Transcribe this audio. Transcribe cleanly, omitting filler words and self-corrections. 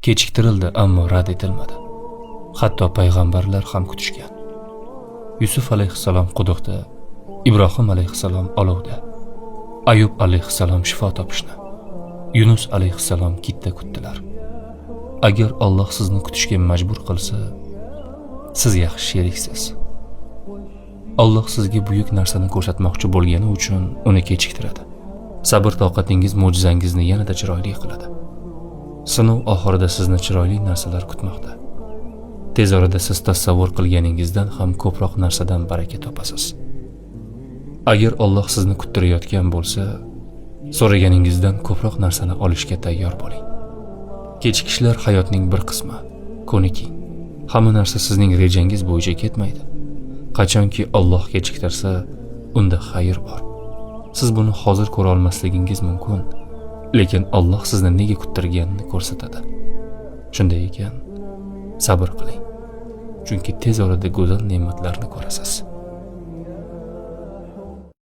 kechiktirildi, ammo rad etilmadi. Hatto payg'ambarlar ham kutishgan. Yusuf alayhissalom quduqda, Ibrohim alayhissalom olovda, Ayub alayhissalom shifo topishni, Yunus alayhissalom kitda kutdilar. Agar Alloh sizni kutishga majbur qilsa, siz yaxshi sheriksiz. Alloh sizga buyuk narsani ko'rsatmoqchi bo'lgani uchun uni kechiktiradi. Sabr toqatingiz mo'jizangizni yanada chiroyli qiladi. Sinov oxirida sizni chiroyli narsalar kutmoqda. Tez orada siz tasavvur qilganingizdan ham ko'proq narsadan baraka topasiz. Agar Alloh sizni kuttirayotgan bo'lsa, so'raganingizdan ko'proq narsani olishga tayyor bo'ling. Kechikishlar hayotning bir qismi. Ko'niking. Hamma narsa sizning rejangiz bo'yicha ketmaydi. Qachonki Alloh kechiktirsa, unda xayr bor. Siz buni hozir ko'ra olmasligingiz mumkin, lekin Alloh sizni nega kuttirganini ko'rsatadi. Shunday ekan, sabr qiling. Chunki tez orada go'zal ne'matlarni ko'rasiz.